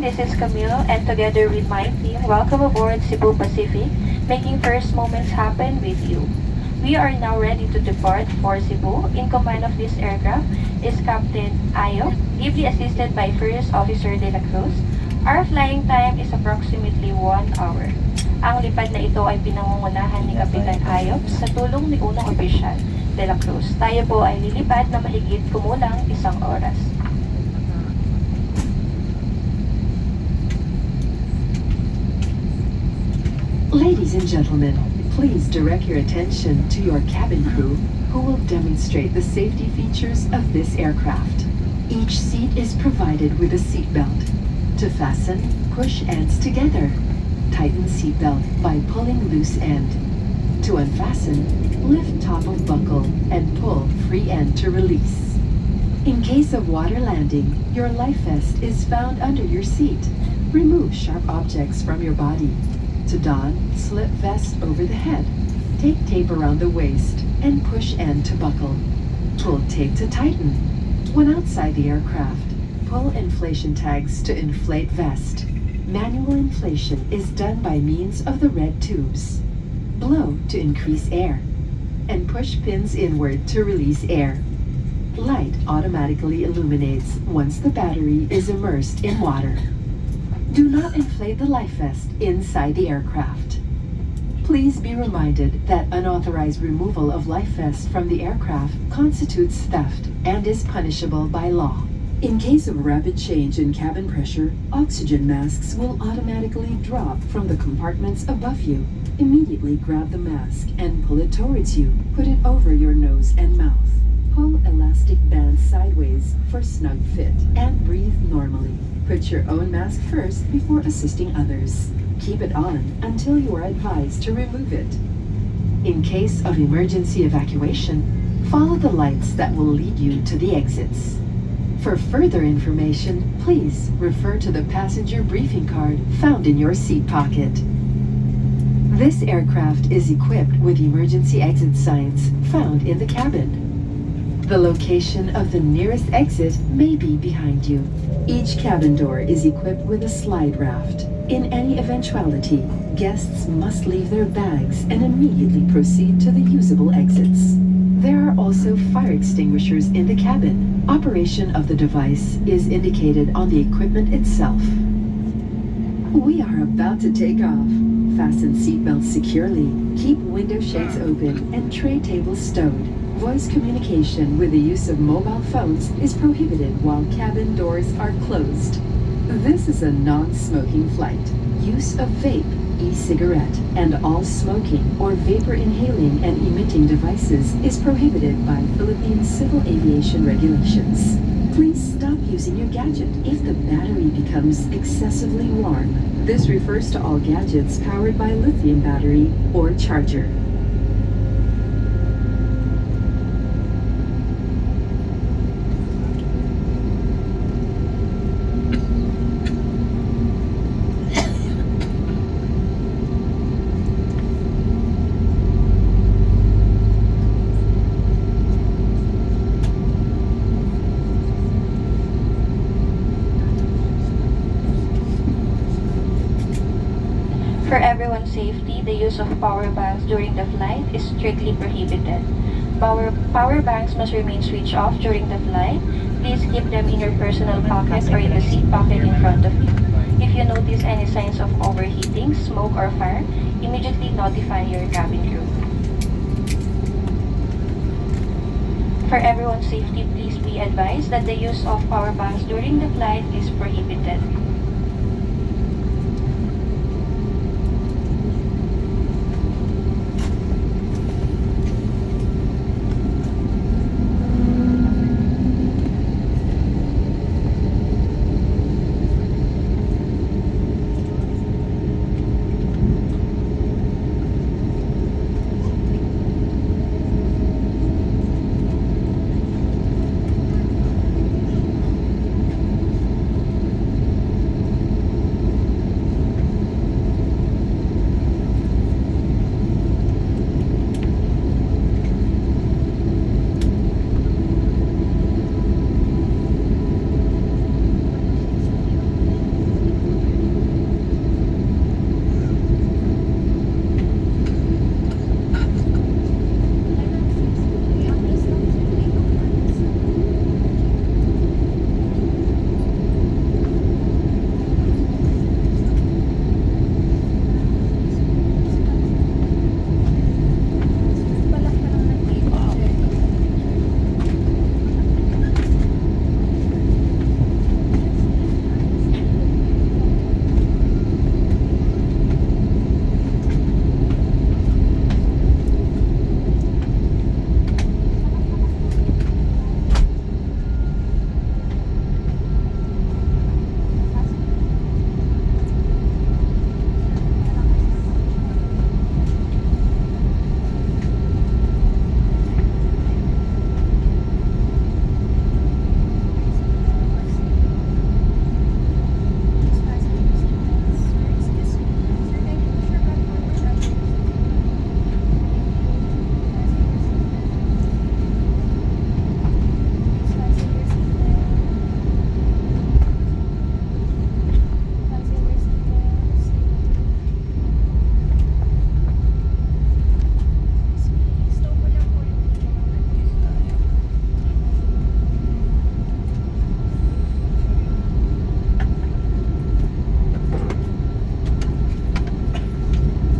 this is Camille, and together with my team, welcome aboard Cebu Pacific, making first moments happen with you. We are now ready to depart for Cebu. In command of this aircraft is Captain Ayo, ably assisted by First Officer De La Cruz. Our flying time is approximately 1 hour. Ang lipad na ito ay pinangungunahan ni Kapitan Ayop sa tulong ni Unang Opisyal De La Cruz. Tayo po ay lilipad na mahigit kumulang 1 oras. Ladies and gentlemen, please direct your attention to your cabin crew who will demonstrate the safety features of this aircraft. Each seat is provided with a seatbelt. To fasten, push ends together. Tighten seatbelt by pulling loose end. To unfasten, lift top of buckle and pull free end to release. In case of water landing, your life vest is found under your seat. Remove sharp objects from your body. To don, slip vest over the head. Take tape around the waist and push end to buckle. Pull tape to tighten. When outside the aircraft, pull inflation tags to inflate vest. Manual inflation is done by means of the red tubes. Blow to increase air, and push pins inward to release air. Light automatically illuminates once the battery is immersed in water. Do not inflate the life vest inside the aircraft. Please be reminded that unauthorized removal of life vest from the aircraft constitutes theft and is punishable by law. In case of rapid change in cabin pressure, oxygen masks will automatically drop from the compartments above you. Immediately grab the mask and pull it towards you. Put it over your nose and mouth. Pull elastic bands sideways for snug fit and breathe normally. Put your own mask first before assisting others. Keep it on until you are advised to remove it. In case of emergency evacuation, follow the lights that will lead you to the exits. For further information, please refer to the passenger briefing card found in your seat pocket. This aircraft is equipped with emergency exit signs found in the cabin. The location of the nearest exit may be behind you. Each cabin door is equipped with a slide raft. In any eventuality, guests must leave their bags and immediately proceed to the usable exits. There are also fire extinguishers in the cabin. Operation of the device is indicated on the equipment itself. We are about to take off. Fasten seatbelts securely. Keep window shades open and tray tables stowed. Voice communication with the use of mobile phones is prohibited while cabin doors are closed. This is a non-smoking flight. Use of vape, e-cigarette, and all smoking or vapor inhaling and emitting devices is prohibited by Philippine Civil Aviation regulations. Please stop using your gadget if the battery becomes excessively warm. This refers to all gadgets powered by lithium battery or charger. For everyone's safety, the use of power banks during the flight is strictly prohibited. Power banks must remain switched off during the flight. Please keep them in your personal pocket or in the seat pocket in front of you. If you notice any signs of overheating, smoke, or fire, immediately notify your cabin crew. For everyone's safety, please be advised that the use of power banks during the flight is prohibited.